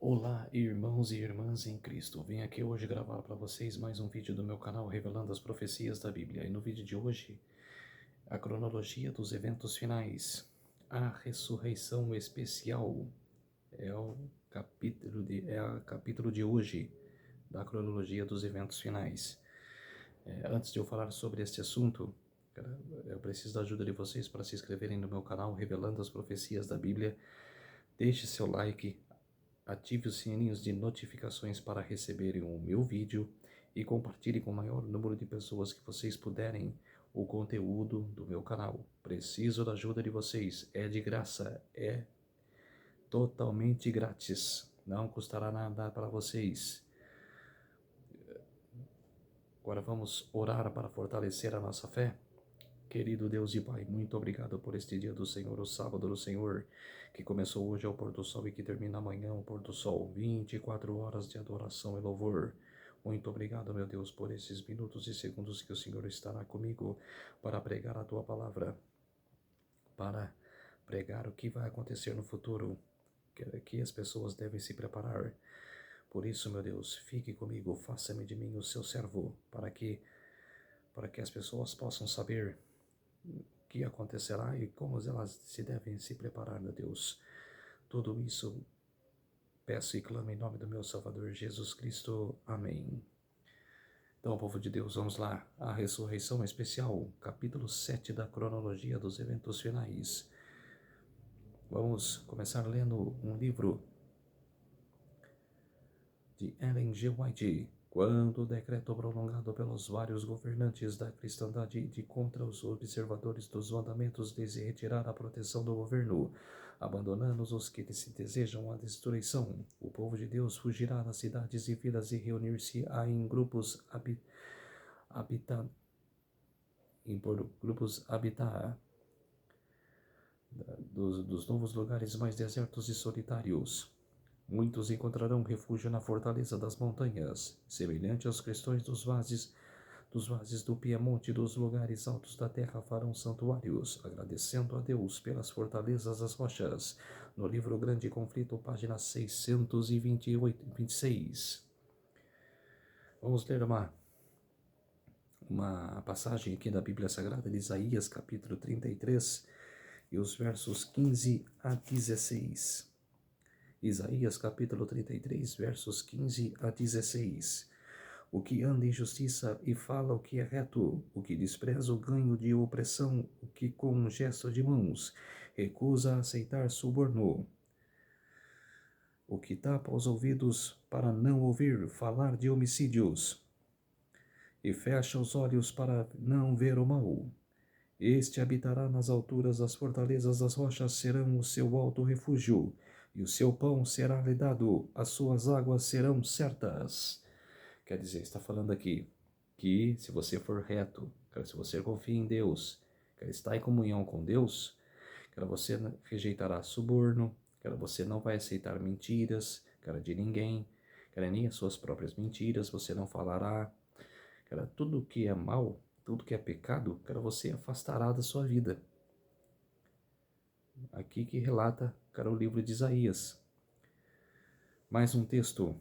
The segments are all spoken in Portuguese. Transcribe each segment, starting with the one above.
Olá, irmãos e irmãs em Cristo. Vim aqui hoje gravar para vocês mais um vídeo do meu canal revelando as profecias da Bíblia. E no vídeo de hoje, a cronologia dos eventos finais. A ressurreição especial é o capítulo de hoje da cronologia dos eventos finais. Antes de eu falar sobre este assunto, eu preciso da ajuda de vocês para se inscreverem no meu canal revelando as profecias da Bíblia. Deixe seu like. Ative os sininhos de notificações para receberem o meu vídeo e compartilhe com o maior número de pessoas que vocês puderem o conteúdo do meu canal. Preciso da ajuda de vocês, é de graça, é totalmente grátis, não custará nada para vocês. Agora vamos orar para fortalecer a nossa fé. Querido Deus e Pai, muito obrigado por este dia do Senhor, o sábado do Senhor, que começou hoje ao pôr do sol e que termina amanhã ao pôr do sol. 24 horas de adoração e louvor. Muito obrigado, meu Deus, por esses minutos e segundos que o Senhor estará comigo para pregar a Tua palavra, para pregar o que vai acontecer no futuro, que as pessoas devem se preparar. Por isso, meu Deus, fique comigo, faça-me de mim o seu servo, para que as pessoas possam saber que acontecerá e como elas se devem se preparar, meu Deus. Tudo isso peço e clamo em nome do meu Salvador Jesus Cristo. Amém. Então, povo de Deus, vamos lá. A ressurreição especial, capítulo 7 da cronologia dos eventos finais. Vamos começar lendo um livro de Ellen G. White. Quando o decreto prolongado pelos vários governantes da cristandade de contra os observadores dos mandamentos de se retirar a proteção do governo, abandonando os que se desejam a destruição, o povo de Deus fugirá das cidades e vilas e reunir-se-á em grupos habitar dos novos lugares mais desertos e solitários. Muitos encontrarão refúgio na fortaleza das montanhas, semelhante aos cristãos dos vases do Piemonte e dos lugares altos da terra farão santuários, agradecendo a Deus pelas fortalezas das rochas. No livro Grande Conflito, página 626. Vamos ler uma passagem aqui da Bíblia Sagrada de Isaías, capítulo 33, e os versos 15 a 16. Isaías capítulo 33, versos 15 a 16. O que anda em justiça e fala o que é reto, o que despreza o ganho de opressão, o que com um gesto de mãos recusa aceitar suborno, o que tapa os ouvidos para não ouvir falar de homicídios e fecha os olhos para não ver o mal. Este habitará nas alturas das fortalezas, das rochas serão o seu alto refúgio, e o seu pão será lhe dado, as suas águas serão certas. Quer dizer, está falando aqui que se você for reto, se você confia em Deus, está em comunhão com Deus, você rejeitará suborno, você não vai aceitar mentiras, de ninguém, nem as suas próprias mentiras, você não falará, tudo que é mal, tudo que é pecado, você afastará da sua vida. Aqui que relata, o livro de Isaías. Mais um texto.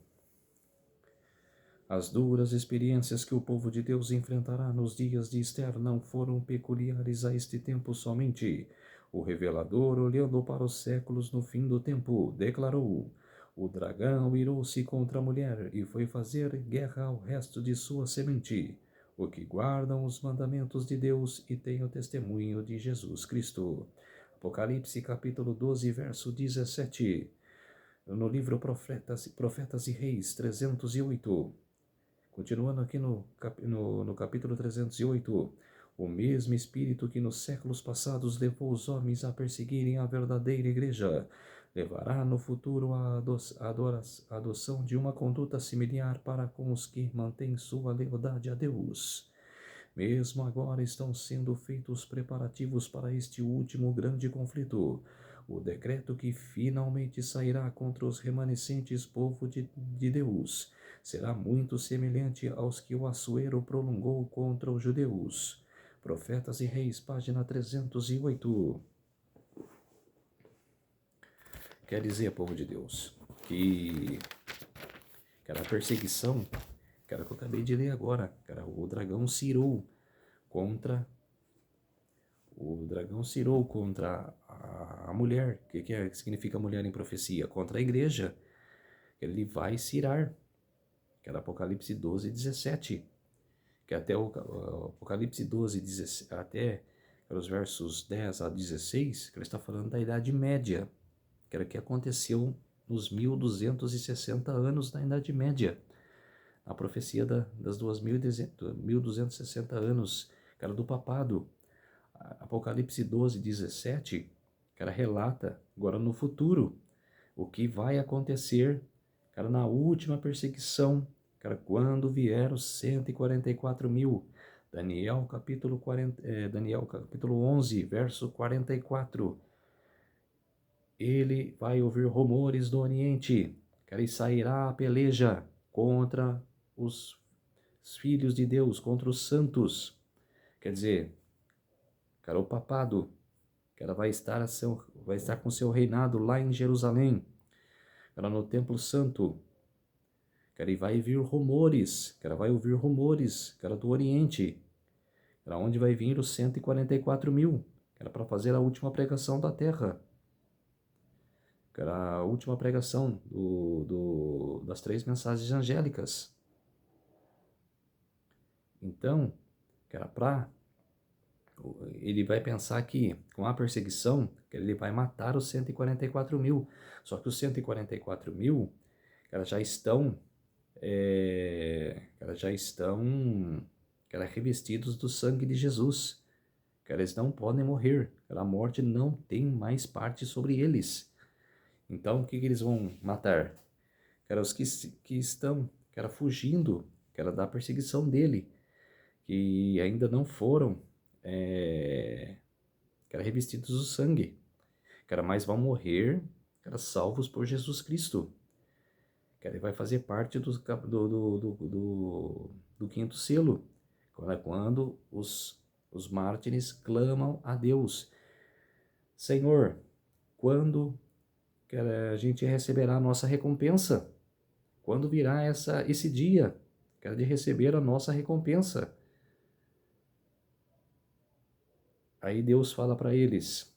As duras experiências que o povo de Deus enfrentará nos dias de Ester não foram peculiares a este tempo somente. O revelador, olhando para os séculos no fim do tempo, declarou: o dragão irou-se contra a mulher e foi fazer guerra ao resto de sua semente, o que guardam os mandamentos de Deus e têm o testemunho de Jesus Cristo. Apocalipse capítulo 12, verso 17. No livro Profetas e Reis 308. Continuando aqui no capítulo 308, o mesmo Espírito que nos séculos passados levou os homens a perseguirem a verdadeira igreja, levará no futuro a adoção de uma conduta similar para com os que mantêm sua lealdade a Deus. Mesmo agora estão sendo feitos preparativos para este último grande conflito, o decreto que finalmente sairá contra os remanescentes povo de Deus será muito semelhante aos que o Assuero prolongou contra os judeus. Profetas e Reis, página 308. Quer dizer, povo de Deus, que era a perseguição, que era o que eu acabei de ler agora, cara, o dragão cirou contra a mulher. O que significa mulher em profecia? Contra a igreja. Ele vai cirar, que era Apocalipse 12, 17. Que até o Apocalipse 12, 17, até os versos 10 a 16, que ele está falando da Idade Média, que era o que aconteceu nos 1260 anos da Idade Média. A profecia das 1260 anos, que era do papado. Apocalipse 12, 17, cara, relata agora no futuro o que vai acontecer, cara, na última perseguição, cara, quando vier os 144 mil. Daniel capítulo 11, verso 44. Ele vai ouvir rumores do Oriente, cara, e sairá a peleja contra os filhos de Deus, contra os santos. Quer dizer, cara, o papado, cara, vai estar com seu reinado lá em Jerusalém, cara, no Templo Santo, cara, e vai vir rumores, cara, vai ouvir rumores, cara, do Oriente, cara, onde vai vir os 144 mil, cara, para fazer a última pregação da terra, cara, a última pregação das 3 mensagens angélicas. Então, cara, ele vai pensar que com a perseguição, ele vai matar os 144 mil. Só que os 144 mil, cara, já estão, revestidos do sangue de Jesus. Cara, eles não podem morrer. Cara, a morte não tem mais parte sobre eles. Então, o que eles vão matar? Cara, os que estão, cara, fugindo, cara, da perseguição dele, que ainda não foram, cara, revestidos do sangue, cara, mas vão morrer, cara, salvos por Jesus Cristo. Cara, ele vai fazer parte do quinto selo, quando os mártires clamam a Deus: Senhor, quando, cara, a gente receberá a nossa recompensa? Quando virá esse dia, cara, de receber a nossa recompensa? Aí Deus fala para eles: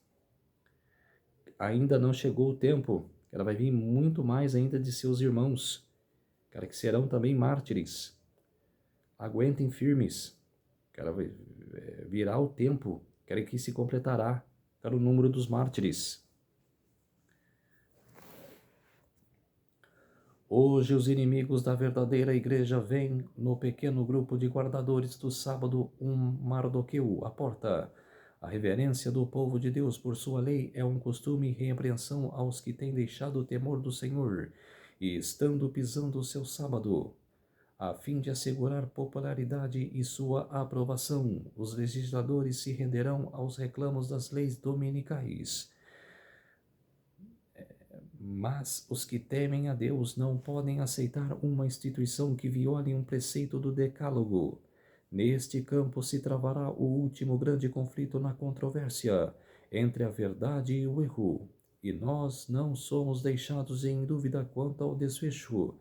ainda não chegou o tempo, ela vai vir muito mais ainda de seus irmãos, cara, que serão também mártires. Aguentem firmes, cara, virá o tempo, cara, que se completará, cara, o número dos mártires. Hoje os inimigos da verdadeira igreja vêm no pequeno grupo de guardadores do sábado Mardoqueu à porta. A reverência do povo de Deus por sua lei é um costume e repreensão aos que têm deixado o temor do Senhor e estando pisando o seu sábado. A fim de assegurar popularidade e sua aprovação, os legisladores se renderão aos reclamos das leis dominicais. Mas os que temem a Deus não podem aceitar uma instituição que viole um preceito do Decálogo. Neste campo se travará o último grande conflito na controvérsia entre a verdade e o erro, e nós não somos deixados em dúvida quanto ao desfecho.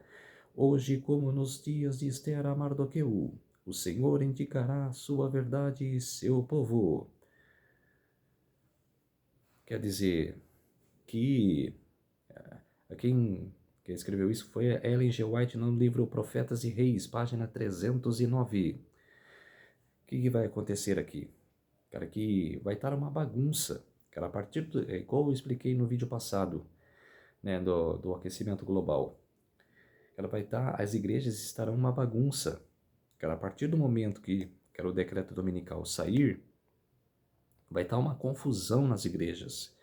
Hoje, como nos dias de Esther a Mardoqueu, o Senhor indicará sua verdade e seu povo. Quer dizer que quem escreveu isso foi a Ellen G. White no livro Profetas e Reis, página 309. O que vai acontecer aqui? Cara, que vai estar uma bagunça. Cara, a partir igual eu expliquei no vídeo passado, né, do aquecimento global. Ela vai estar, as igrejas estarão uma bagunça. Cara, a partir do momento que o decreto dominical sair, vai estar uma confusão nas igrejas.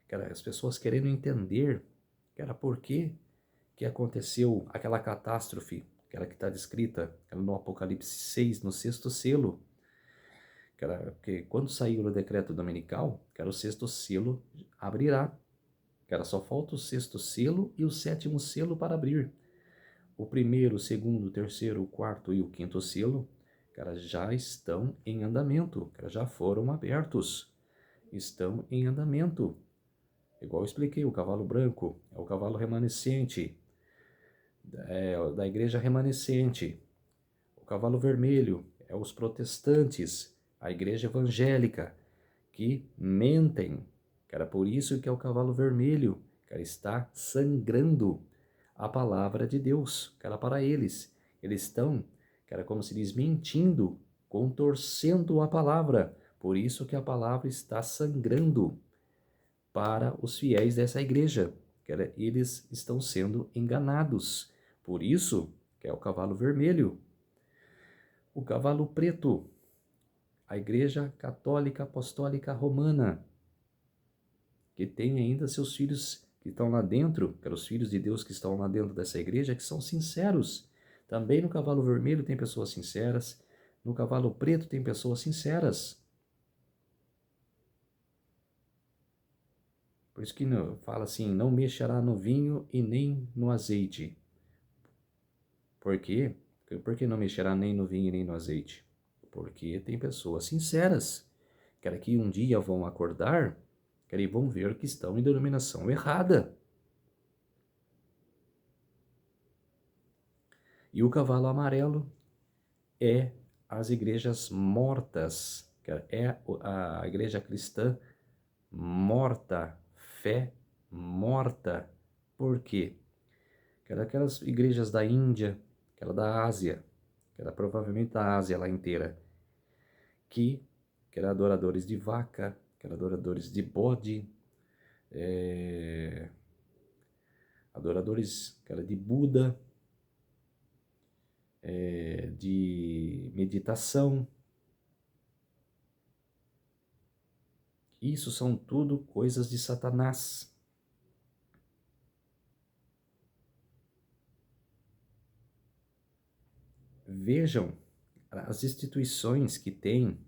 Cara, as pessoas querendo entender, cara, por que aconteceu aquela catástrofe, aquela que está descrita no Apocalipse 6, no 6º selo. Cara, porque quando saiu o decreto dominical, cara, o 6º selo abrirá. Cara, só falta o 6º selo e o 7º selo para abrir. O primeiro, o segundo, o terceiro, o quarto e o quinto selo, cara, já estão em andamento, cara, já foram abertos, estão em andamento. Igual eu expliquei, o cavalo branco é o cavalo remanescente, da igreja remanescente. O cavalo vermelho é os protestantes, a igreja evangélica, que mentem. Cara, por isso que é o cavalo vermelho, cara, está sangrando a palavra de Deus, cara, para eles. Eles estão, cara, como se diz, mentindo, contorcendo a palavra. Por isso que a palavra está sangrando para os fiéis dessa igreja. Cara, eles estão sendo enganados. Por isso que é o cavalo vermelho. O cavalo preto, a Igreja Católica Apostólica Romana, que tem ainda seus filhos que estão lá dentro, que eram os filhos de Deus que estão lá dentro dessa igreja, que são sinceros. Também no cavalo vermelho tem pessoas sinceras, no cavalo preto tem pessoas sinceras. Por isso que fala assim, não mexerá no vinho e nem no azeite. Por quê? Por que não mexerá nem no vinho e nem no azeite? Porque tem pessoas sinceras, que um dia vão acordar, e vão ver que estão em denominação errada. E o cavalo amarelo é as igrejas mortas, é a igreja cristã morta, fé morta. Por quê? Que era aquelas igrejas da Índia, que era da Ásia, que era provavelmente da Ásia lá inteira, que eram adoradores de vaca, que eram adoradores de bode, adoradores que era de Buda, de meditação. Isso são tudo coisas de Satanás. Vejam as instituições que têm,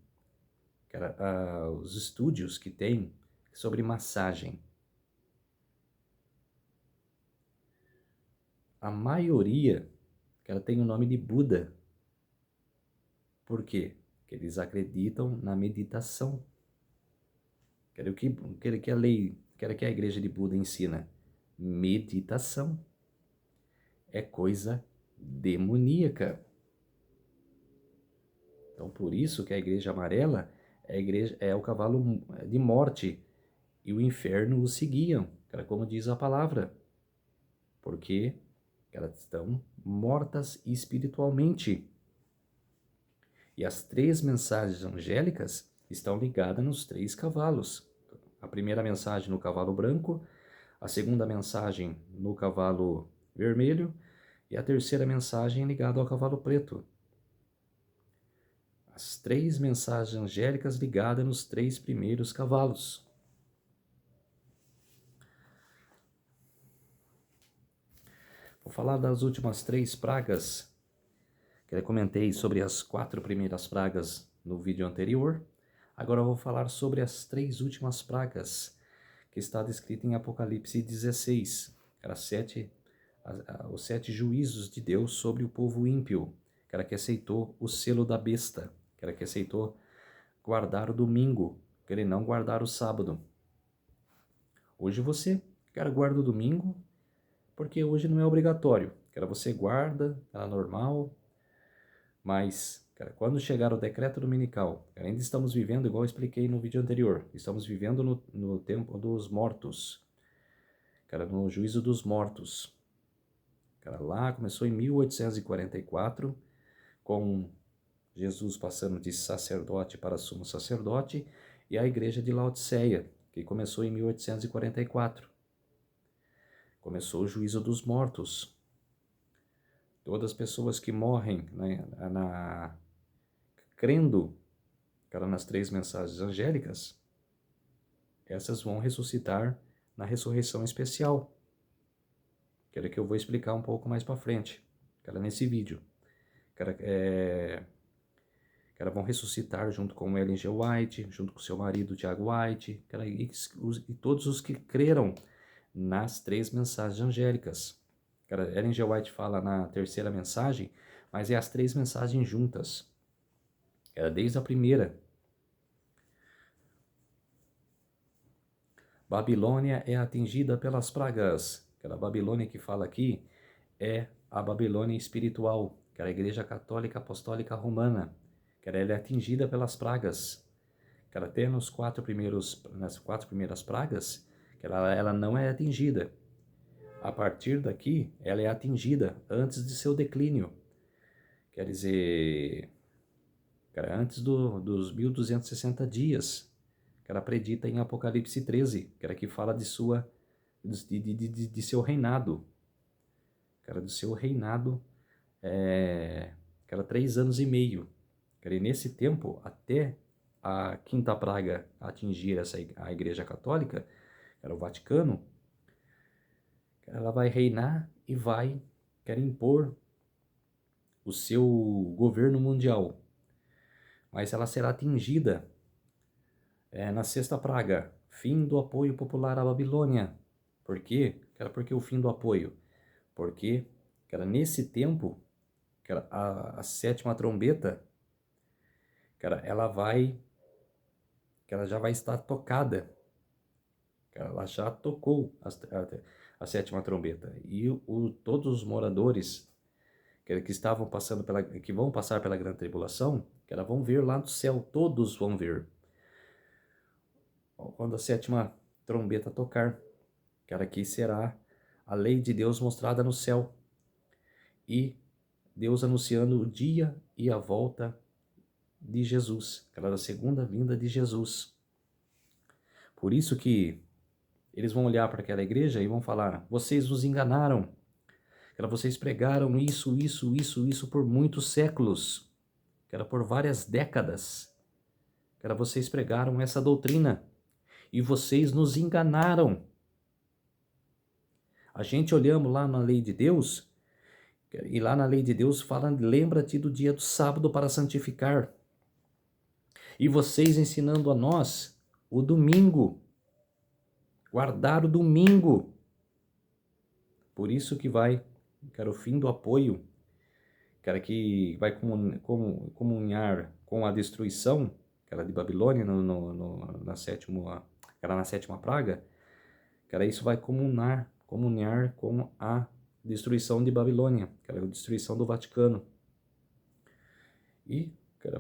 os estúdios que têm sobre massagem. A maioria tem o nome de Buda. Por quê? Porque eles acreditam na meditação. Que a lei, que a igreja de Buda ensina? Meditação. É coisa demoníaca. Então, por isso que a igreja amarela é o cavalo de morte, e o inferno os seguiam, como diz a palavra, porque elas estão mortas espiritualmente. E as 3 mensagens angélicas estão ligadas nos 3 cavalos. A primeira mensagem no cavalo branco, a segunda mensagem no cavalo vermelho e a terceira mensagem ligada ao cavalo preto. As 3 mensagens angélicas ligadas nos 3 primeiros cavalos. Vou falar das últimas 3 pragas, que eu comentei sobre as 4 primeiras pragas no vídeo anterior. Agora eu vou falar sobre as 3 últimas pragas, que está descrita em Apocalipse 16. Os 7 juízos de Deus sobre o povo ímpio, que aceitou o selo da besta, que aceitou guardar o domingo, que ele não guardar o sábado. Hoje você, guarda o domingo, porque hoje não é obrigatório. Você guarda, é normal, mas, quando chegar o decreto dominical, ainda estamos vivendo, igual eu expliquei no vídeo anterior, estamos vivendo no tempo dos mortos, no juízo dos mortos. Lá começou em 1844, com Jesus passando de sacerdote para sumo sacerdote, e a igreja de Laodiceia, que começou em 1844. Começou o juízo dos mortos. Todas as pessoas que morrem, né, crendo, nas 3 mensagens angélicas, essas vão ressuscitar na ressurreição especial, que é que eu vou explicar um pouco mais para frente, nesse vídeo. Vão ressuscitar junto com Ellen G. White, junto com seu marido Tiago White, e todos os que creram nas 3 mensagens angélicas. Ellen G. White fala na terceira mensagem, mas é as 3 mensagens juntas. Desde a primeira. Babilônia é atingida pelas pragas. Aquela Babilônia que fala aqui é a Babilônia espiritual, que era a Igreja Católica Apostólica Romana, que ela é atingida pelas pragas. Que ela até nas quatro primeiras pragas, que ela não é atingida. A partir daqui, ela é atingida antes de seu declínio. Quer dizer, antes dos 1260 dias, que era predita em Apocalipse 13, que era que fala de seu reinado, que era do seu reinado, que era 3 anos e meio. Que era nesse tempo, até a quinta praga atingir a Igreja Católica, que era o Vaticano, ela vai reinar e quer impor o seu governo mundial. Mas ela será atingida na sexta praga, fim do apoio popular à Babilônia. Por quê? Era porque o fim do apoio. Porque era nesse tempo que era a sétima trombeta, que ela já vai estar tocada. Ela já tocou a sétima trombeta. E todos os moradores que estavam passando que vão passar pela grande tribulação, que elas vão ver lá no céu, todos vão ver. Quando a sétima trombeta tocar, que aqui será a lei de Deus mostrada no céu. E Deus anunciando o dia e a volta de Jesus, que era a segunda vinda de Jesus. Por isso que eles vão olhar para aquela igreja e vão falar: vocês nos enganaram. Vocês pregaram isso por muitos séculos. Por várias décadas. Vocês pregaram essa doutrina. E vocês nos enganaram. A gente olhamos lá na lei de Deus, e lá na lei de Deus fala: lembra-te do dia do sábado para santificar. E vocês ensinando a nós o domingo, guardar o domingo. Por isso que o fim do apoio, que vai comunhar com a destruição, que era de Babilônia na sétima praga, isso vai comunhar com a destruição de Babilônia, que era a destruição do Vaticano. E,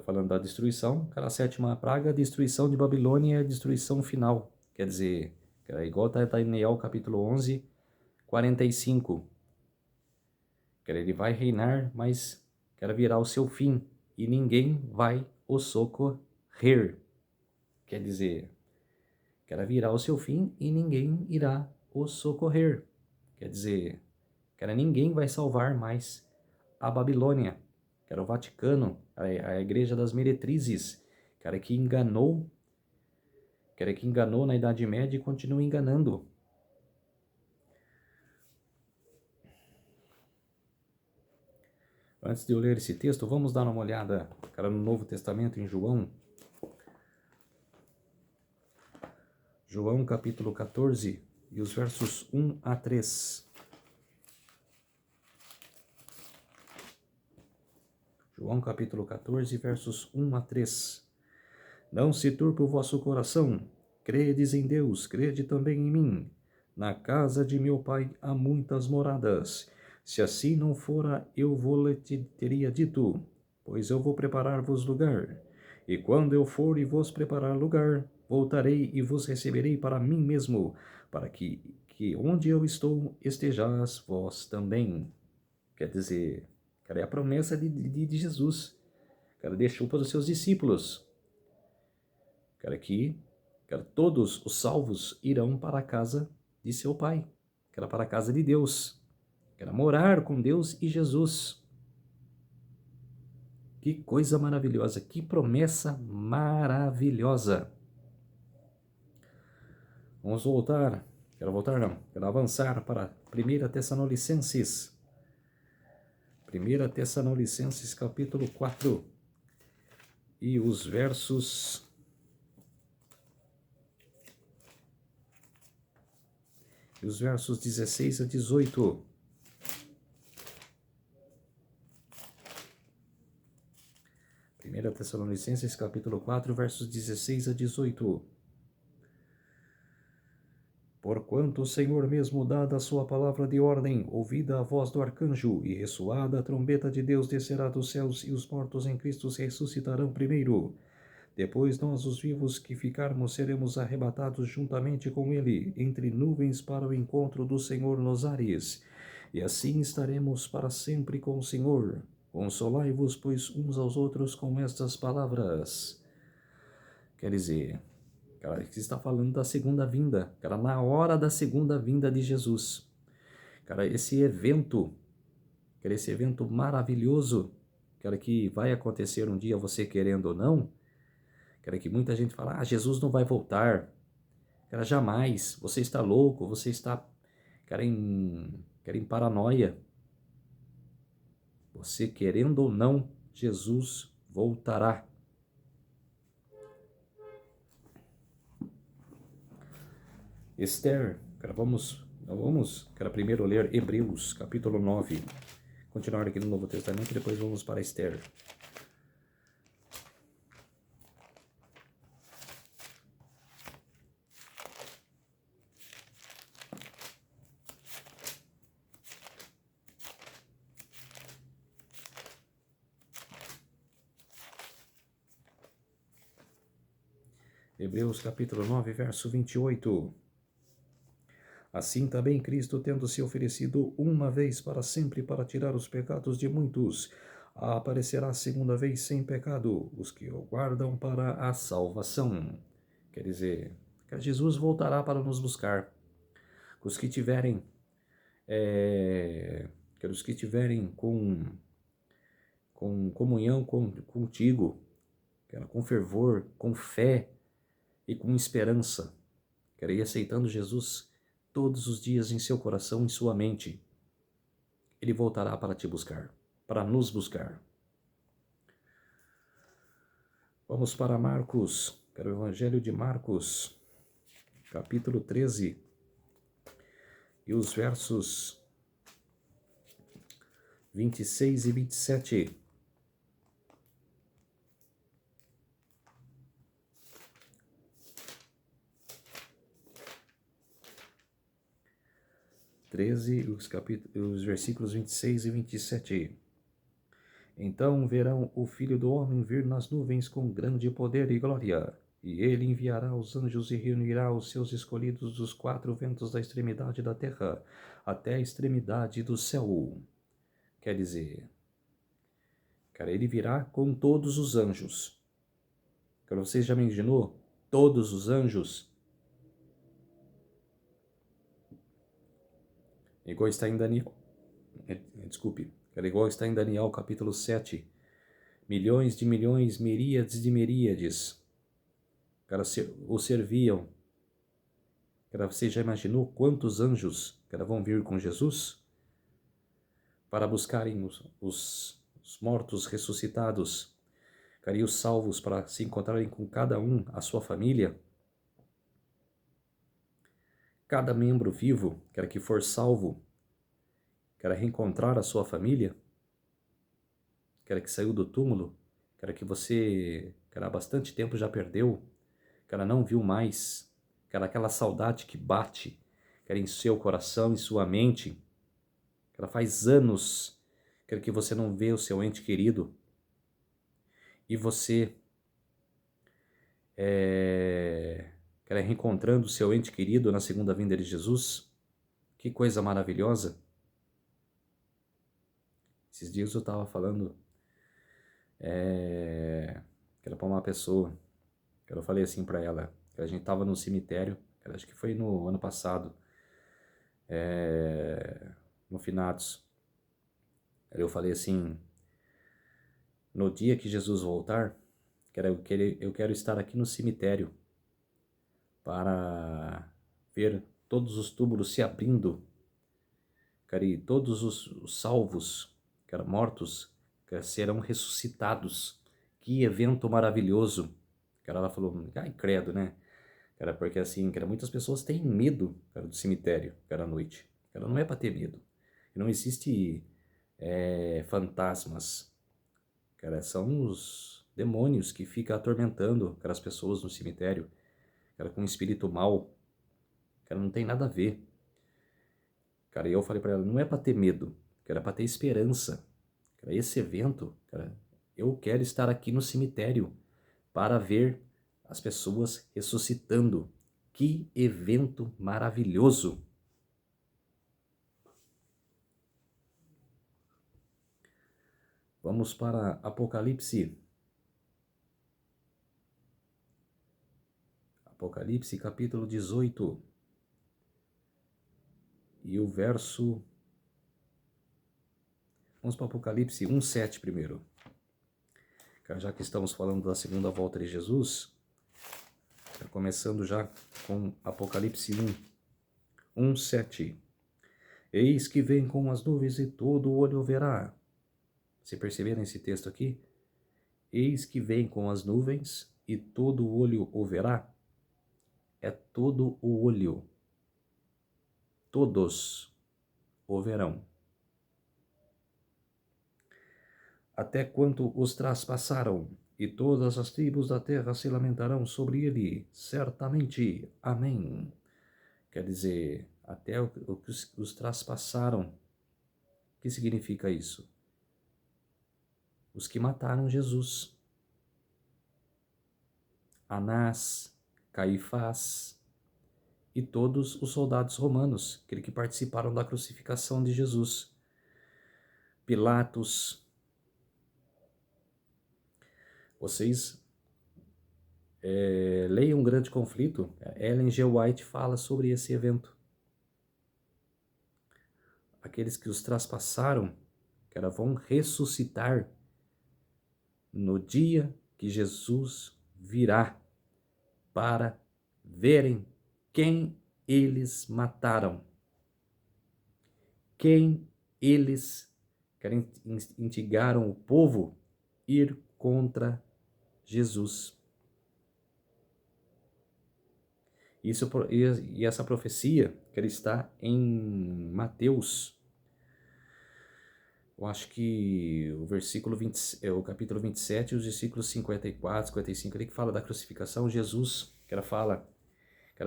falando da destruição, a sétima praga, a destruição de Babilônia é a destruição final. Quer dizer, igual está em Daniel capítulo 11, 45. Ele vai reinar, mas virá o seu fim, e ninguém vai o socorrer. Quer dizer, virá o seu fim e ninguém irá o socorrer. Quer dizer, ninguém vai salvar mais a Babilônia, que era o Vaticano, a igreja das meretrizes, que enganou na Idade Média e continua enganando. Antes de eu ler esse texto, vamos dar uma olhada, no Novo Testamento, em João. João capítulo 14 e os versos 1 a 3. João capítulo 14, versos 1 a 3. Não se turbe o vosso coração, credes em Deus, crede também em mim. Na casa de meu pai há muitas moradas. Se assim não fora, eu te teria dito, pois eu vou preparar-vos lugar. E quando eu for e vos preparar lugar, voltarei e vos receberei para mim mesmo, para que onde eu estou estejais vós também. Quer dizer, é a promessa de Jesus. Deixou para os seus discípulos. Que todos os salvos irão para a casa de seu Pai. Para a casa de Deus. Morar com Deus e Jesus. Que coisa maravilhosa, que promessa maravilhosa. Vamos voltar, quero avançar para 1 Tessalonicenses. 1 Tessalonicenses capítulo 4 e os versos 16 a 18. 1 Tessalonicenses capítulo 4, versos 16 a 18. Porquanto o Senhor mesmo, dada a sua palavra de ordem, ouvida a voz do arcanjo e ressoada a trombeta de Deus, descerá dos céus, e os mortos em Cristo ressuscitarão primeiro. Depois nós, os vivos que ficarmos, seremos arrebatados juntamente com ele, entre nuvens para o encontro do Senhor nos ares. E assim estaremos para sempre com o Senhor. Consolai-vos, pois, uns aos outros com estas palavras. Quer dizer, cara, que está falando da segunda vinda, cara, na hora da segunda vinda de Jesus. Cara, esse evento maravilhoso, cara, que vai acontecer um dia, você querendo ou não, cara, que muita gente fala, Jesus não vai voltar. Cara, jamais, você está louco, você está, cara, em paranoia. Você querendo ou não, Jesus voltará. Esther, cara, vamos, cara, primeiro ler Hebreus, capítulo 9. Continuar aqui no Novo Testamento e depois vamos para Esther. Hebreus capítulo 9, verso 28. Assim também Cristo, tendo se oferecido uma vez para sempre para tirar os pecados de muitos, aparecerá segunda vez sem pecado, os que o guardam para a salvação. Quer dizer, que Jesus voltará para nos buscar. Os que tiverem, os que tiverem com comunhão contigo, com fervor, com fé e com esperança, ir aceitando Jesus todos os dias em seu coração, em sua mente, ele voltará para te buscar, para nos buscar. Vamos para Marcos, o Evangelho de Marcos, capítulo 13, e os versos 26 e 27. Os versículos 26 e 27. Então verão o Filho do Homem vir nas nuvens com grande poder e glória, e ele enviará os anjos e reunirá os seus escolhidos dos quatro ventos da extremidade da terra até a extremidade do céu. Quer dizer, ele virá com todos os anjos. Você já imaginou? Todos os anjos? Igual está em Daniel. Desculpe. Igual está em Daniel, capítulo 7. Milhões de milhões, miríades de miríades. O serviam. Você já imaginou quantos anjos vão vir com Jesus? Para buscarem os mortos ressuscitados. E os salvos para se encontrarem com cada um, a sua família. Cada membro vivo, que for salvo, reencontrar a sua família, que saiu do túmulo, que você, há bastante tempo já perdeu, não viu mais, aquela saudade que bate, em seu coração, em sua mente, faz anos, que você não vê o seu ente querido, e você, reencontrando o seu ente querido na segunda vinda de Jesus. Que coisa maravilhosa. Esses dias eu estava falando que era para uma pessoa, eu falei assim para ela, que a gente estava no cemitério, acho que foi no ano passado, no finados. Eu falei assim, no dia que Jesus voltar, eu quero estar aqui no cemitério para ver todos os túmulos se abrindo, e todos os salvos, mortos, serão ressuscitados. Que evento maravilhoso. Ela falou, ai credo, né? Porque assim, muitas pessoas têm medo, do cemitério, à noite. Não é para ter medo. Não existe fantasmas. São os demônios que ficam atormentando as pessoas no cemitério, com um espírito mau. Cara, não tem nada a ver. Cara, e eu falei para ela, não é para ter medo, cara, é para ter esperança. Cara, esse evento, cara, eu quero estar aqui no cemitério para ver as pessoas ressuscitando. Que evento maravilhoso! Vamos para Apocalipse. Apocalipse capítulo 18. E o verso... Vamos para Apocalipse 1:7 primeiro. Já que estamos falando da segunda volta de Jesus, começando já com Apocalipse 1:7. Eis que vem com as nuvens e todo olho verá. Você perceberam esse texto aqui? Eis que vem com as nuvens e todo olho o verá. É todo o olho. Todos o verão. Até quanto os traspassaram, e todas as tribos da terra se lamentarão sobre ele, certamente. Amém. Quer dizer, até o que os traspassaram. O que significa isso? Os que mataram Jesus. Anás, Caifás e todos os soldados romanos, aqueles que participaram da crucificação de Jesus. Pilatos. Vocês leiam Um Grande Conflito. Ellen G. White fala sobre esse evento. Aqueles que os traspassaram, que vão ressuscitar no dia que Jesus virá para verem quem eles mataram. Quem eles querem instigaram o povo ir contra Jesus. E essa profecia que está em Mateus, eu acho que o versículo 20, o capítulo 27, os versículos 54, 55, ali que fala da crucificação, Jesus, fala,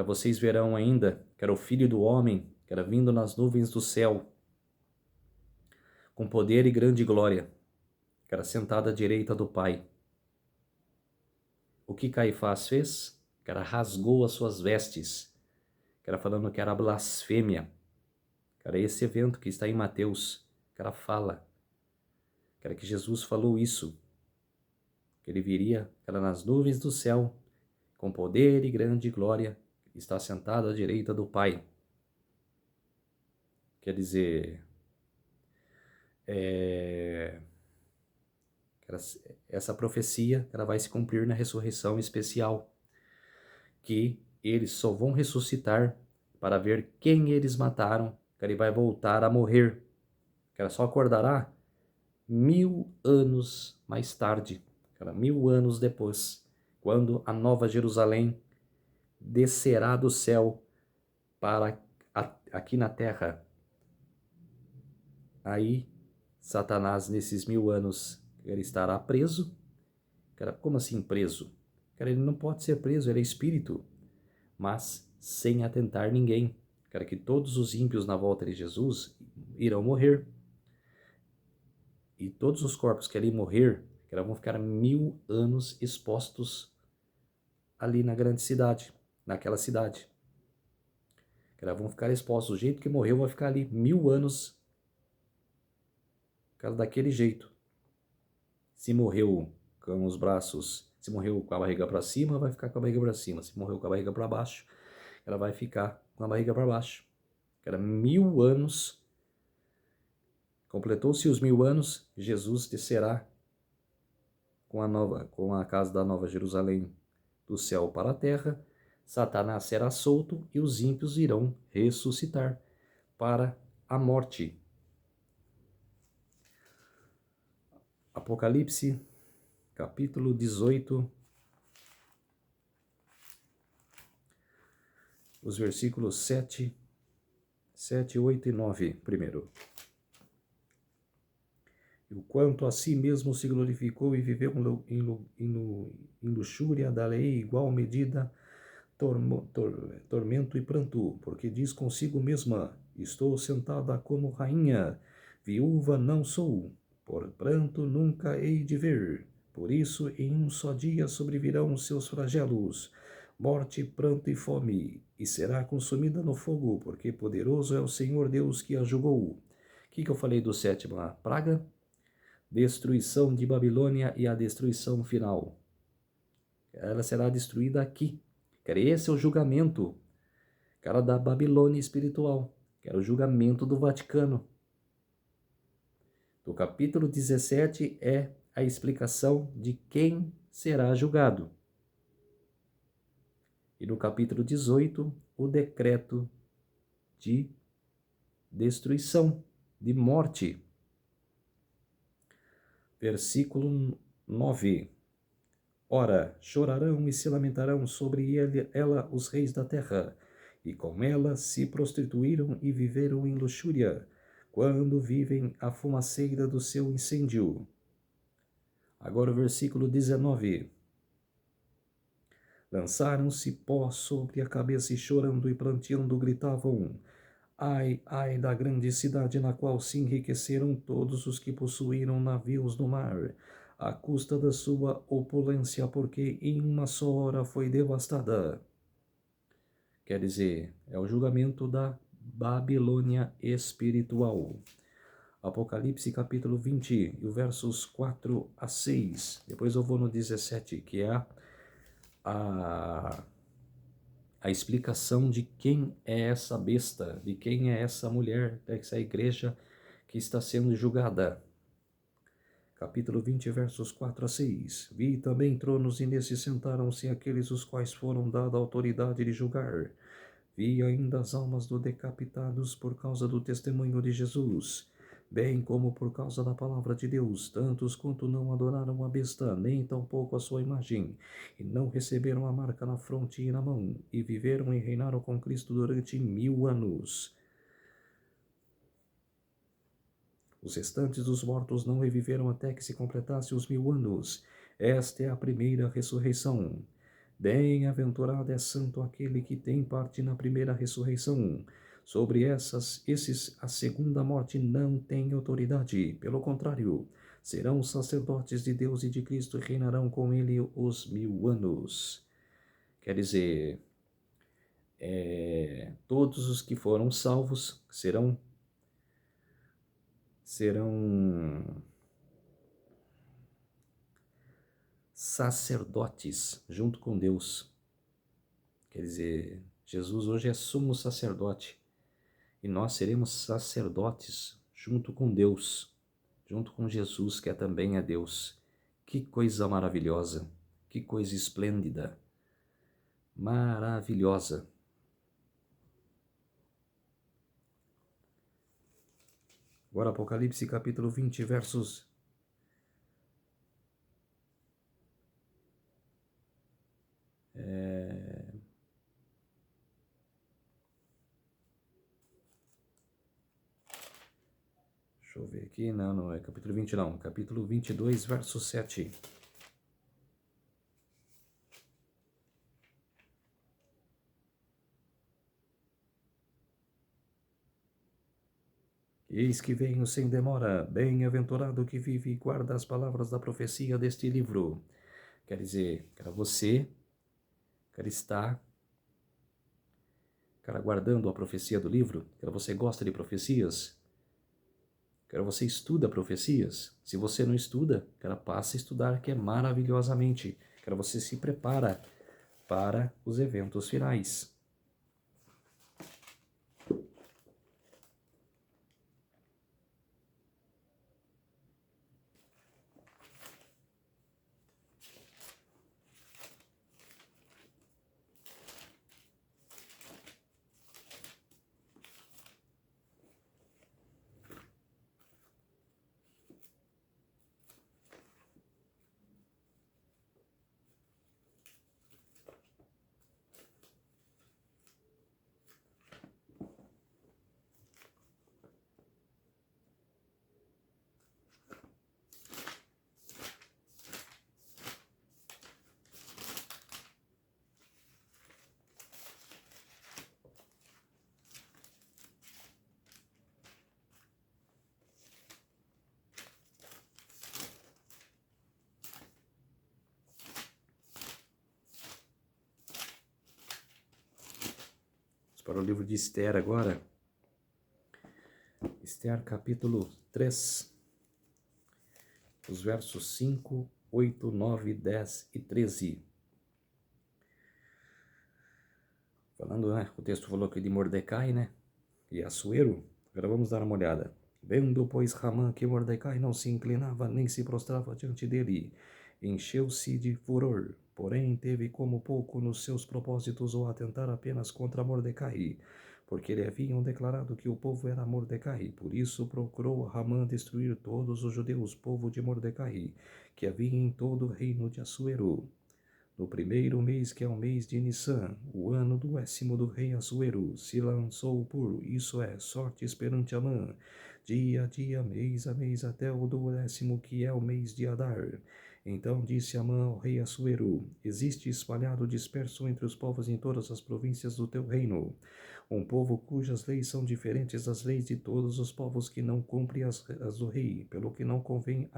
vocês verão ainda, o Filho do Homem, vindo nas nuvens do céu, com poder e grande glória, sentado à direita do Pai. O que Caifás fez? Rasgou as suas vestes, falando que era blasfêmia. Esse evento que está em Mateus, fala, que Jesus falou isso, que ele viria, nas nuvens do céu, com poder e grande glória, está sentado à direita do Pai. Quer dizer, essa profecia vai se cumprir na ressurreição especial, que eles só vão ressuscitar para ver quem eles mataram, que ele vai voltar a morrer, só acordará 1000 anos mais tarde, 1000 anos depois, quando a Nova Jerusalém descerá do céu para aqui na terra. Aí Satanás, nesses 1000 anos, ele estará preso. Como assim preso? Ele não pode ser preso, ele é espírito, mas sem atentar ninguém. Que todos os ímpios na volta de Jesus irão morrer. E todos os corpos que ali morrer, vão ficar 1000 anos expostos ali na grande cidade, naquela cidade. Vão ficar expostos. O jeito que morreu vai ficar ali 1000 anos daquele jeito. Se morreu com os braços, se morreu com a barriga para cima, vai ficar com a barriga para cima. Se morreu com a barriga para baixo, ela vai ficar com a barriga para baixo. 1000 anos. Completou-se os 1000 anos, Jesus descerá com a casa da Nova Jerusalém do céu para a terra. Satanás será solto e os ímpios irão ressuscitar para a morte. Apocalipse, capítulo 18, os versículos 7, 8 e 9, primeiro. E o quanto a si mesmo se glorificou e viveu em luxúria da lei igual medida, tormento e pranto, porque diz consigo mesma: estou sentada como rainha, viúva não sou, por pranto nunca hei de ver. Por isso, em um só dia sobrevirão os seus flagelos, morte, pranto e fome, e será consumida no fogo, porque poderoso é o Senhor Deus que a julgou. O que eu falei do sétima praga? Destruição de Babilônia e a destruição final. Ela será destruída aqui. Esse é o julgamento, cara, da Babilônia espiritual, que era o julgamento do Vaticano. O capítulo 17 é a explicação de quem será julgado. E no capítulo 18, o decreto de destruição, de morte. Versículo 9. Ora, chorarão e se lamentarão sobre ela os reis da terra, e com ela se prostituíram e viveram em luxúria, quando vivem a fumaceira do seu incêndio. Agora o versículo 19. Lançaram-se pó sobre a cabeça e chorando e pranteando gritavam: ai, ai da grande cidade na qual se enriqueceram todos os que possuíram navios no mar, à custa da sua opulência, porque em uma só hora foi devastada. Quer dizer, é o julgamento da Babilônia espiritual. Apocalipse capítulo 20, e versos 4 a 6. Depois eu vou no 17, que é a explicação de quem é essa besta, de quem é essa mulher, dessa igreja que está sendo julgada. Capítulo 20, versos 4 a 6. Vi também tronos, e nesses sentaram-se aqueles os quais foram dada a autoridade de julgar. Vi ainda as almas dos decapitados por causa do testemunho de Jesus, bem como por causa da palavra de Deus, tantos quanto não adoraram a besta, nem tampouco a sua imagem, e não receberam a marca na fronte e na mão, e viveram e reinaram com Cristo durante 1000 anos. Os restantes dos mortos não reviveram até que se completasse os 1000 anos. Esta é a primeira ressurreição. Bem-aventurado é santo aquele que tem parte na primeira ressurreição. Sobre esses a segunda morte não tem autoridade. Pelo contrário, serão sacerdotes de Deus e de Cristo e reinarão com ele os 1000 anos. Quer dizer, todos os que foram salvos serão sacerdotes junto com Deus. Quer dizer, Jesus hoje é sumo sacerdote e nós seremos sacerdotes junto com Deus, junto com Jesus, que também é Deus. Que coisa maravilhosa, que coisa esplêndida, maravilhosa. Agora Apocalipse capítulo 20, versos deixa eu ver aqui, não é capítulo 20 não, capítulo 22, verso 7. Eis que venho sem demora, bem-aventurado que vive e guarda as palavras da profecia deste livro. Quer dizer, cara, você, cara, está, cara, guardando a profecia do livro, cara, você gosta de profecias, cara, você estuda profecias. Se você não estuda, cara, passa a estudar, que é maravilhosamente, cara, você se prepara para os eventos finais. para o livro de Esther agora. Esther capítulo 3, os versos 5, 8, 9, 10 e 13. Falando, né? O texto falou aqui de Mordecai, né? E Assuero. Agora vamos dar uma olhada. Vendo, pois, Ramã que Mordecai não se inclinava nem se prostrava diante dele, encheu-se de furor. Porém, teve como pouco nos seus propósitos o atentar apenas contra Mordecai, porque lhe haviam declarado que o povo era Mordecai. Por isso procurou Ramã destruir todos os judeus, povo de Mordecai, que havia em todo o reino de Assuero. No primeiro mês, que é o mês de Nissan, o ano do 10º do rei Assuero, se lançou por, isso é, sortes perante Amã, dia a dia, mês a mês, até o do 10º, que é o mês de Adar. Então disse Amã ao rei Assuero: existe espalhado disperso entre os povos em todas as províncias do teu reino, um povo cujas leis são diferentes das leis de todos os povos, que não cumpre as do rei, pelo que não convém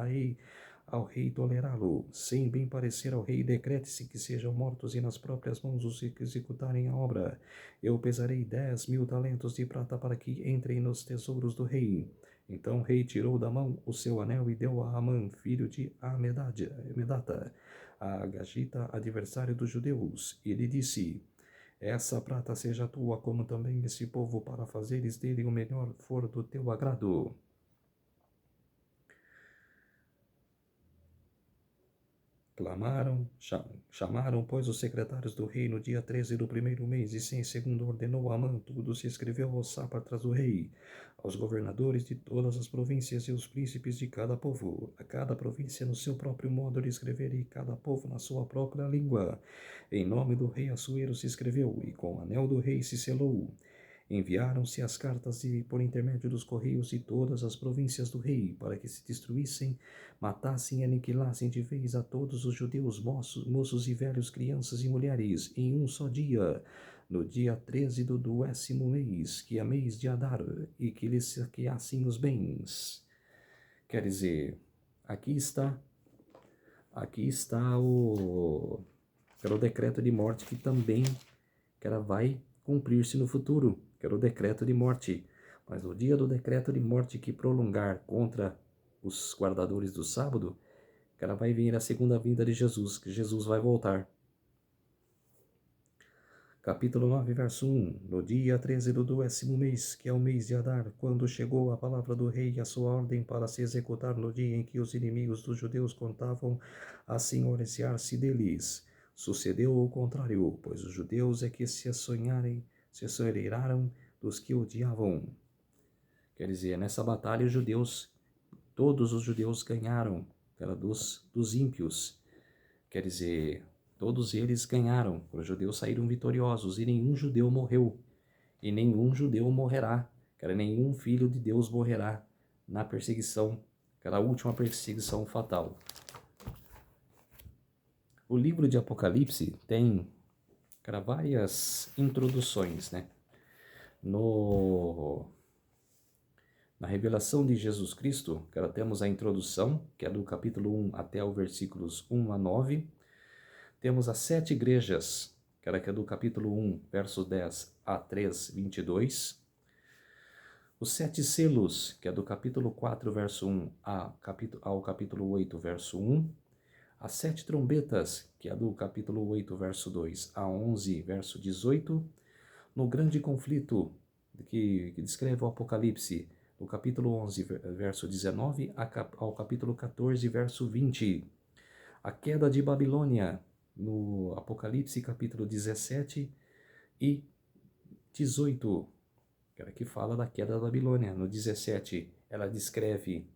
ao rei tolerá-lo. Sem bem parecer ao rei, decrete-se que sejam mortos e nas próprias mãos os que executarem a obra. Eu pesarei 10.000 talentos de prata para que entrem nos tesouros do rei. Então o rei tirou da mão o seu anel e deu a Amã, filho de Amedata, a Agagita, adversário dos judeus, e lhe disse: essa prata seja tua, como também esse povo, para fazeres dele o melhor for do teu agrado. Chamaram, pois, os secretários do rei no dia 13 do primeiro mês, e sem segundo ordenou Amã, tudo se escreveu aos sátrapas do rei, aos governadores de todas as províncias e os príncipes de cada povo, a cada província no seu próprio modo de escrever e cada povo na sua própria língua. Em nome do rei Assuero se escreveu, e com o anel do rei se selou. Enviaram-se as cartas por intermédio dos correios de todas as províncias do rei, para que se destruíssem, matassem e aniquilassem de vez a todos os judeus, moços e velhos, crianças e mulheres, em um só dia, no dia 13 do 10º mês, que é mês de Adar, e que lhes saqueassem os bens. Quer dizer, aqui está o decreto de morte que também vai cumprir-se no futuro, que era o decreto de morte. Mas no dia do decreto de morte que prolongar contra os guardadores do sábado, vai vir a segunda vinda de Jesus, que Jesus vai voltar. Capítulo 9, verso 1. No dia 13 do 10º mês, que é o mês de Adar, quando chegou a palavra do rei e a sua ordem para se executar no dia em que os inimigos dos judeus contavam a senhorear-se deles, sucedeu o contrário, pois os judeus é que se assoeraram dos que odiavam. Quer dizer, nessa batalha todos os judeus ganharam, era dos ímpios. Quer dizer, todos eles ganharam, os judeus saíram vitoriosos e nenhum judeu morreu, e nenhum judeu morrerá, nenhum filho de Deus morrerá na perseguição, aquela última perseguição fatal. O livro de Apocalipse tem várias introduções, né? Na revelação de Jesus Cristo, temos a introdução, que é do capítulo 1 até o versículos 1 a 9. Temos as 7 igrejas, que é do capítulo 1, versos 10 a 3, 22. Os 7 selos, que é do capítulo 4, verso 1 ao capítulo 8, verso 1. As 7 trombetas, que é do capítulo 8, verso 2 a 11, verso 18. No grande conflito que descreve o Apocalipse, do capítulo 11, verso 19 ao capítulo 14, verso 20. A queda de Babilônia, no Apocalipse capítulo 17 e 18, que fala da queda da Babilônia. No 17, ela descreve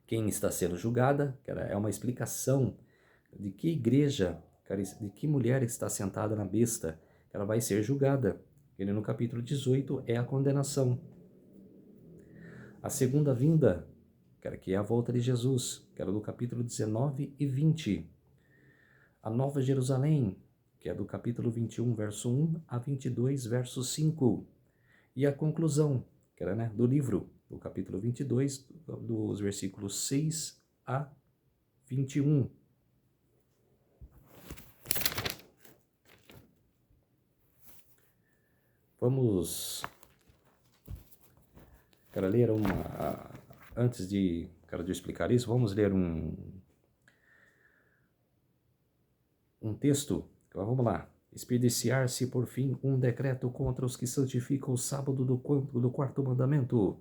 quem está sendo julgada, é uma explicação de que igreja, de que mulher está sentada na besta, que ela vai ser julgada. Ele no capítulo 18 é a condenação. A segunda vinda, que é a volta de Jesus, que era do capítulo 19 e 20. A Nova Jerusalém, que é do capítulo 21, verso 1 a 22, verso 5. E a conclusão, que era do livro, do capítulo 22, dos versículos 6 a 21. Vamos, quero ler antes de explicar isso, vamos ler um texto. Vamos lá. Expediciar-se, por fim, um decreto contra os que santificam o sábado do quarto mandamento,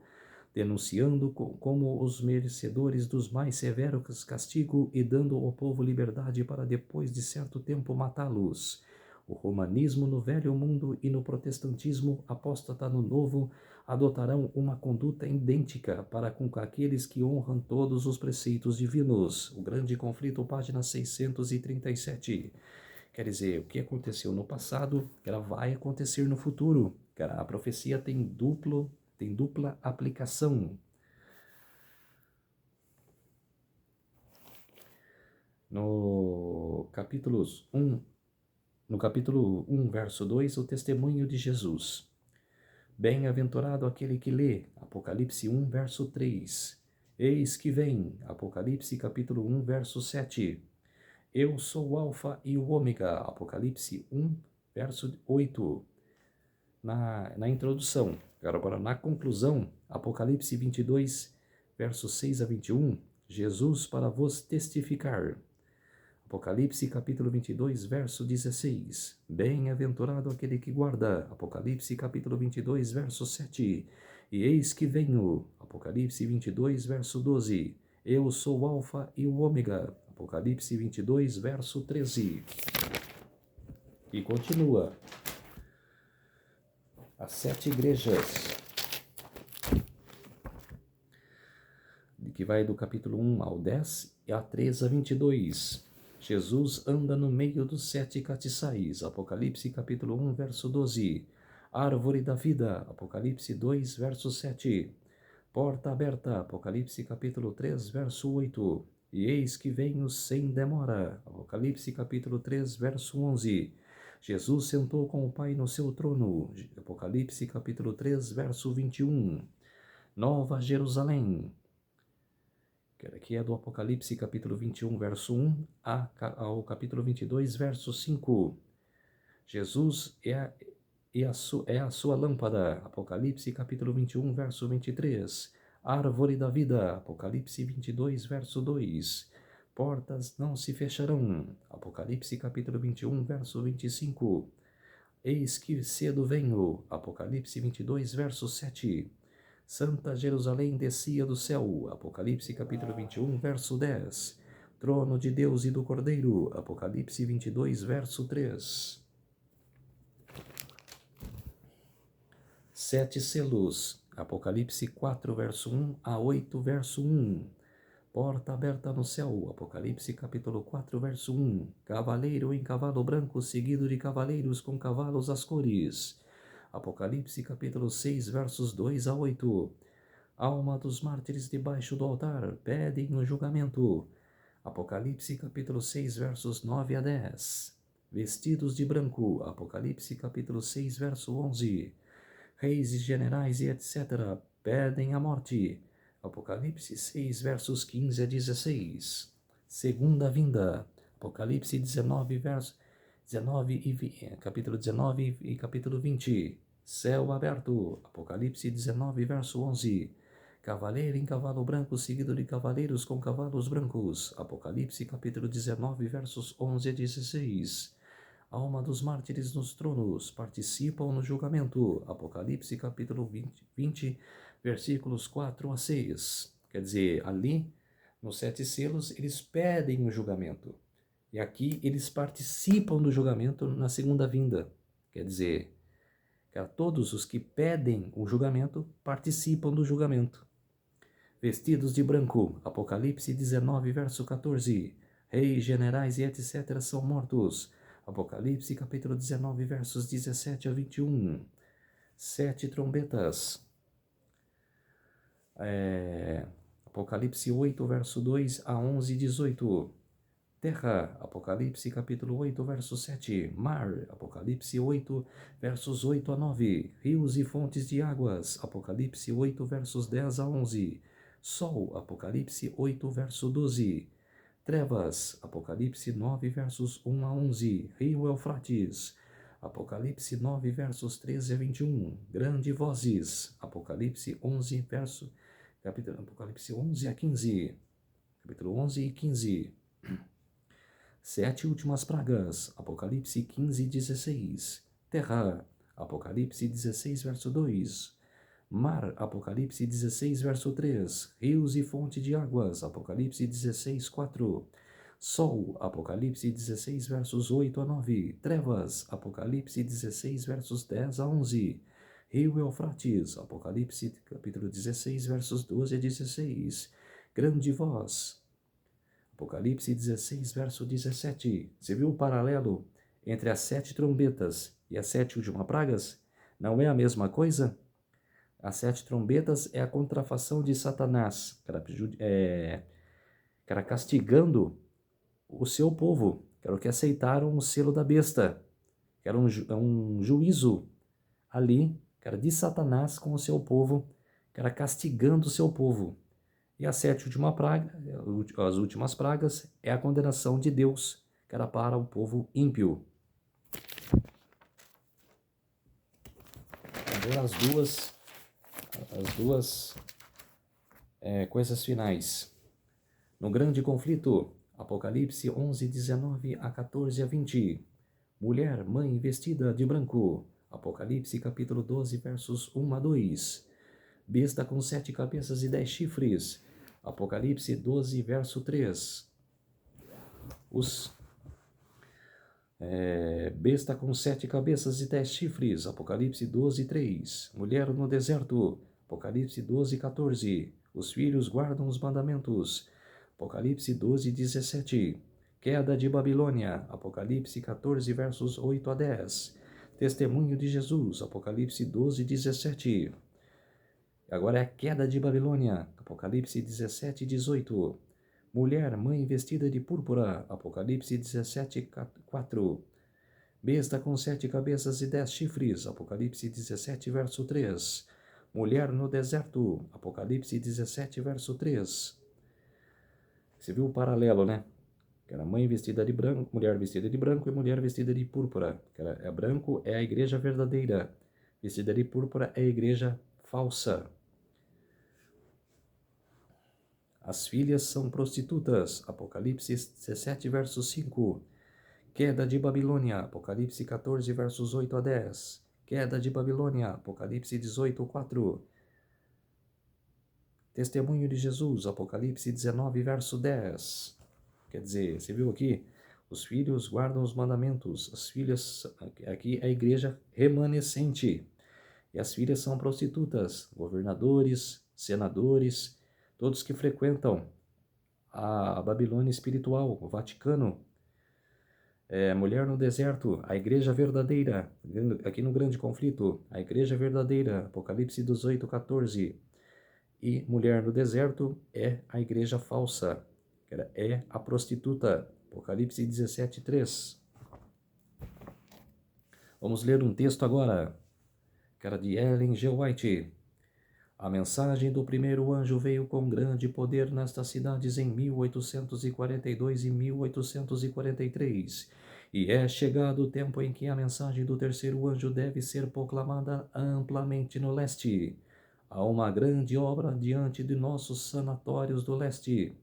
denunciando como os merecedores dos mais severos castigo e dando ao povo liberdade para depois de certo tempo matá-los. O romanismo no velho mundo e no protestantismo apóstata no novo adotarão uma conduta idêntica para com aqueles que honram todos os preceitos divinos. O Grande Conflito, página 637. Quer dizer, o que aconteceu no passado, ela vai acontecer no futuro. A profecia tem dupla aplicação. No capítulo 1, verso 2, o testemunho de Jesus. Bem-aventurado aquele que lê, Apocalipse 1, verso 3. Eis que vem, Apocalipse capítulo 1, verso 7. Eu sou o Alfa e o Ômega, Apocalipse 1, verso 8. Na introdução. Agora, na conclusão, Apocalipse 22, versos 6 a 21, Jesus para vos testificar. Apocalipse capítulo 22, verso 16. Bem-aventurado aquele que guarda. Apocalipse capítulo 22, verso 7. E eis que venho. Apocalipse 22, verso 12. Eu sou o Alfa e o Ômega. Apocalipse 22, verso 13. E continua. As 7 igrejas, que vai do capítulo 1 ao 10 e a 3 a 22. Jesus anda no meio dos 7 castiçais. Apocalipse capítulo 1, verso 12. Árvore da vida. Apocalipse 2, verso 7. Porta aberta. Apocalipse capítulo 3, verso 8. E eis que venho sem demora. Apocalipse capítulo 3, verso 11. Jesus sentou com o Pai no seu trono. Apocalipse capítulo 3, verso 21. Nova Jerusalém. Que é do Apocalipse capítulo 21, verso 1 ao capítulo 22, verso 5. Jesus é a sua lâmpada. Apocalipse capítulo 21, verso 23. Árvore da vida. Apocalipse 22, verso 2. Portas não se fecharão. Apocalipse capítulo 21, verso 25. Eis que cedo venho. Apocalipse 22, verso 7. Santa Jerusalém descia do céu. Apocalipse capítulo 21, verso 10. Trono de Deus e do Cordeiro. Apocalipse 22, verso 3. 7 selos. Apocalipse 4, verso 1 a 8, verso 1. Porta aberta no céu. Apocalipse capítulo 4, verso 1. Cavaleiro em cavalo branco, seguido de cavaleiros com cavalos às cores. Apocalipse capítulo 6, versos 2 a 8. Alma dos mártires debaixo do altar, pedem o julgamento. Apocalipse capítulo 6, versos 9 a 10. Vestidos de branco. Apocalipse capítulo 6, verso 11. Reis e generais e etc. pedem a morte. Apocalipse 6, versos 15 a 16. Segunda vinda. Apocalipse 19, capítulo 19 e capítulo 20. Céu aberto. Apocalipse 19, verso 11. Cavaleiro em cavalo branco, seguido de cavaleiros com cavalos brancos. Apocalipse capítulo 19, versos 11 a 16. Alma dos mártires nos tronos, participam no julgamento. Apocalipse capítulo 20, versículos 4 a 6. Quer dizer, ali, nos 7 selos, eles pedem o julgamento. E aqui eles participam do julgamento na segunda vinda. Quer dizer, todos os que pedem o julgamento participam do julgamento. Vestidos de branco. Apocalipse 19, verso 14. Reis, generais e etc. são mortos. Apocalipse capítulo 19, versos 17 a 21. 7 trombetas. Apocalipse 8, verso 2 a 11 e 18. Terra. Apocalipse capítulo 8, verso 7. Mar. Apocalipse 8, versos 8 a 9. Rios e fontes de águas. Apocalipse 8, versos 10 a 11. Sol. Apocalipse 8, verso 12. Trevas, Apocalipse 9, versos 1 a 11. Rio Eufrates, Apocalipse 9, versos 13 a 21. Grande vozes. Apocalipse 11, Apocalipse 11 a 15. Capítulo 11 e 15. Sete últimas pragas. Apocalipse 15, 16. Terra. Apocalipse 16, verso 2. Mar. Apocalipse 16, verso 3. Rios e fonte de águas. Apocalipse 16, 4. Sol, Apocalipse 16, versos 8 a 9. Trevas, Apocalipse 16, versos 10 a 11. Rio Eufrates, Apocalipse capítulo 16, versos 12 a 16. Grande voz, Apocalipse 16, verso 17. Você viu o paralelo entre as 7 trombetas e as 7 últimas pragas? Não é a mesma coisa? As 7 trombetas é a contrafação de Satanás, que era castigando o seu povo, que era o que aceitaram o selo da besta, que era um juízo ali, que era de Satanás com o seu povo, que era castigando o seu povo. E a as últimas pragas, é a condenação de Deus, que era para o povo ímpio. Agora as duas coisas finais. No grande conflito, Apocalipse 11, 19 a 14 a 20. Mulher, mãe vestida de branco. Apocalipse capítulo 12, versos 1 a 2. Besta com 7 cabeças e 10 chifres. Apocalipse 12, verso 3. Besta com 7 cabeças e 10 chifres. Apocalipse 12, 3. Mulher no deserto. Apocalipse 12, 14. Os filhos guardam os mandamentos. Apocalipse 12, 17. Queda de Babilônia. Apocalipse 14, versos 8 a 10. Testemunho de Jesus. Apocalipse 12, 17. Agora é a queda de Babilônia. Apocalipse 17, 18. Mulher, mãe vestida de púrpura. Apocalipse 17, 4. Besta com 7 cabeças e 10 chifres. Apocalipse 17, verso 3. Mulher no deserto. Apocalipse 17, verso 3. Você viu o paralelo, né? Que era mãe vestida de branco, mulher vestida de branco e mulher vestida de púrpura. Que era branco é a igreja verdadeira. Vestida de púrpura é a igreja falsa. As filhas são prostitutas. Apocalipse 17, verso 5. Queda de Babilônia. Apocalipse 14, versos 8 a 10. Queda de Babilônia. Apocalipse 18, 4. Testemunho de Jesus, Apocalipse 19, verso 10. Quer dizer, você viu aqui? Os filhos guardam os mandamentos. As filhas, aqui é a igreja remanescente. E as filhas são prostitutas, governadores, senadores, todos que frequentam a Babilônia espiritual, o Vaticano. Mulher no deserto, a igreja verdadeira, aqui no grande conflito, a igreja verdadeira, Apocalipse 18, 14. E mulher no deserto é a igreja falsa, é a prostituta. Apocalipse 17, 3. Vamos ler um texto agora, que era de Ellen G. White. A mensagem do primeiro anjo veio com grande poder nestas cidades em 1842 e 1843. E é chegado o tempo em que a mensagem do terceiro anjo deve ser proclamada amplamente no leste. Há uma grande obra diante de nossos sanatórios do leste.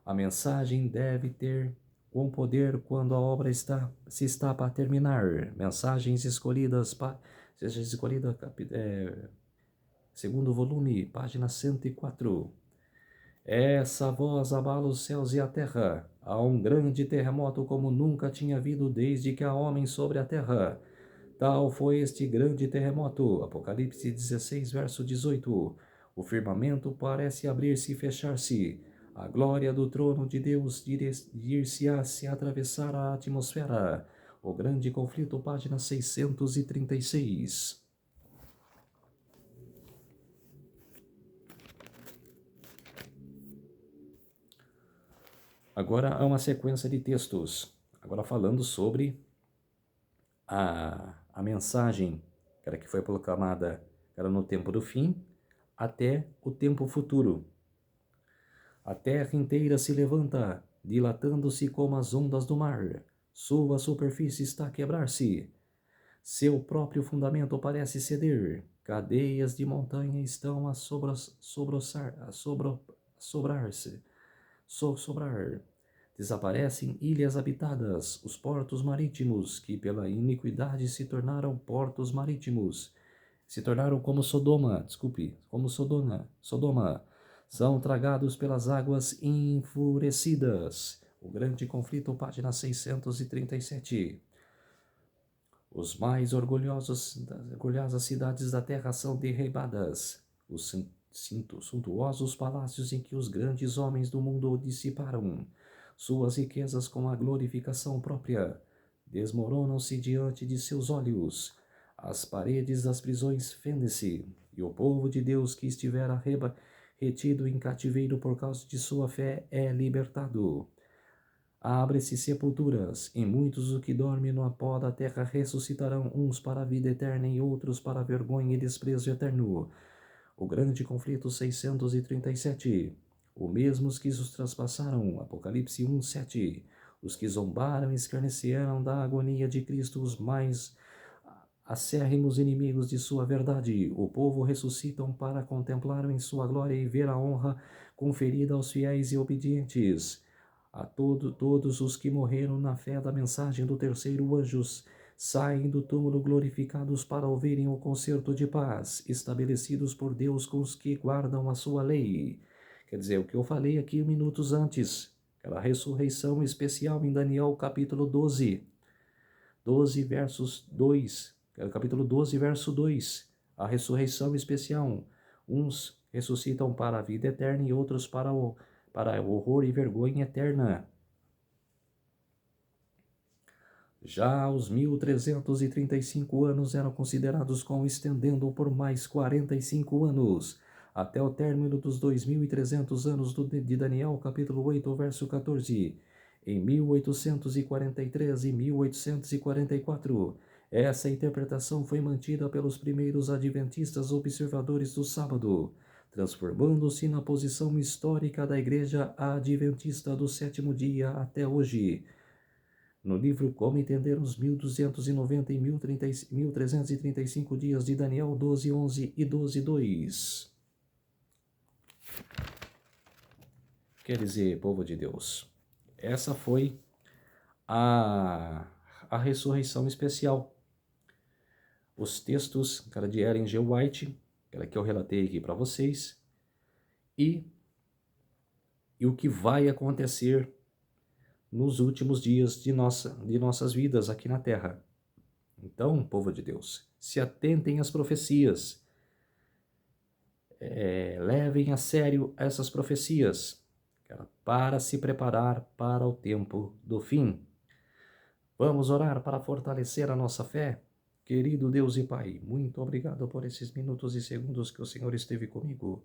A mensagem deve ter com poder quando a obra se está para terminar. Mensagens escolhidas, seja escolhida, segundo volume, página 104. Essa voz abala os céus e a terra. Há um grande terremoto como nunca tinha havido desde que há homem sobre a terra. Tal foi este grande terremoto. Apocalipse 16, verso 18. O firmamento parece abrir-se e fechar-se. A glória do trono de Deus dir-se-á se atravessar a atmosfera. O grande conflito, página 636. Agora há uma sequência de textos. Agora falando sobre a mensagem que foi proclamada no tempo do fim até o tempo futuro. A terra inteira se levanta, dilatando-se como as ondas do mar. Sua superfície está a quebrar-se. Seu próprio fundamento parece ceder. Cadeias de montanha estão a sobrar-se. Sobrar. Desaparecem ilhas habitadas, os portos marítimos, que pela iniquidade se tornaram portos marítimos. Se tornaram como Sodoma, como Sodoma. São tragados pelas águas enfurecidas. O Grande Conflito, página 637. Os mais orgulhosas cidades da terra são derribadas. Os suntuosos palácios em que os grandes homens do mundo dissiparam suas riquezas com a glorificação própria desmoronam-se diante de seus olhos. As paredes das prisões fendem-se, e o povo de Deus que estivera retido em cativeiro por causa de sua fé é libertado. Abre-se sepulturas, e muitos os que dormem no pó da terra ressuscitarão, uns para a vida eterna e outros para a vergonha e desprezo eterno. O Grande Conflito 637. O mesmos que os traspassaram, Apocalipse 1:7. Os que zombaram e escarneceram da agonia de Cristo, os mais acérrimos inimigos de sua verdade. O povo ressuscitam para contemplar em sua glória e ver a honra conferida aos fiéis e obedientes. A todos os que morreram na fé da mensagem do terceiro anjos saem do túmulo glorificados para ouvirem o concerto de paz, estabelecidos por Deus com os que guardam a sua lei. Quer dizer, o que eu falei aqui minutos antes, aquela ressurreição especial em Daniel capítulo 12, versos 2, capítulo 12, verso 2, a ressurreição especial. Uns ressuscitam para a vida eterna e outros para o horror e vergonha eterna. Já os 1335 anos eram considerados como estendendo por mais 45 anos, até o término dos 2300 anos de Daniel, capítulo 8, verso 14. Em 1843 e 1844, essa interpretação foi mantida pelos primeiros adventistas observadores do sábado, transformando-se na posição histórica da Igreja Adventista do Sétimo Dia até hoje. No livro Como Entender os 1290 e 1335 Dias de Daniel 12:11 e 12:2. Quer dizer, povo de Deus, essa foi a ressurreição especial. Os textos, cara, de Ellen G. White, que eu relatei aqui para vocês, e o que vai acontecer nos últimos dias de nossas vidas aqui na Terra. Então, povo de Deus, se atentem às profecias, levem a sério essas profecias, para se preparar para o tempo do fim. Vamos orar para fortalecer a nossa fé? Querido Deus e Pai, muito obrigado por esses minutos e segundos que o Senhor esteve comigo.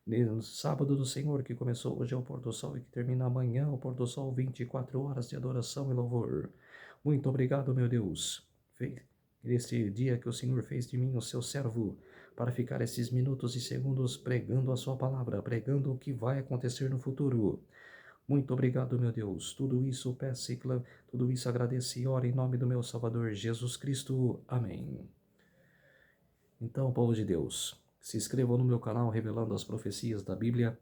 No sábado do Senhor, que começou hoje ao pôr do sol e que termina amanhã ao pôr do sol, 24 horas de adoração e louvor. Muito obrigado, meu Deus. Neste dia que o Senhor fez de mim o seu servo, para ficar esses minutos e segundos pregando a sua palavra, pregando o que vai acontecer no futuro. Muito obrigado, meu Deus. Tudo isso peço e clamo, tudo isso agradeço e oro em nome do meu Salvador Jesus Cristo. Amém. Então, povo de Deus, se inscrevam no meu canal Revelando as Profecias da Bíblia,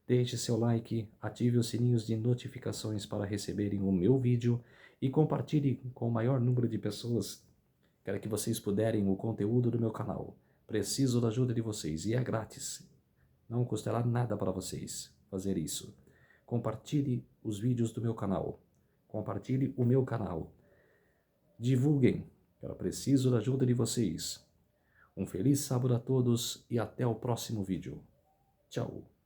deixe seu like, ative os sininhos de notificações para receberem o meu vídeo e compartilhe com o maior número de pessoas que vocês puderem o conteúdo do meu canal. Preciso da ajuda de vocês e é grátis. Não custará nada para vocês fazer isso. Compartilhe os vídeos do meu canal. Compartilhe o meu canal. Divulguem. Eu preciso da ajuda de vocês. Um feliz sábado a todos e até o próximo vídeo. Tchau.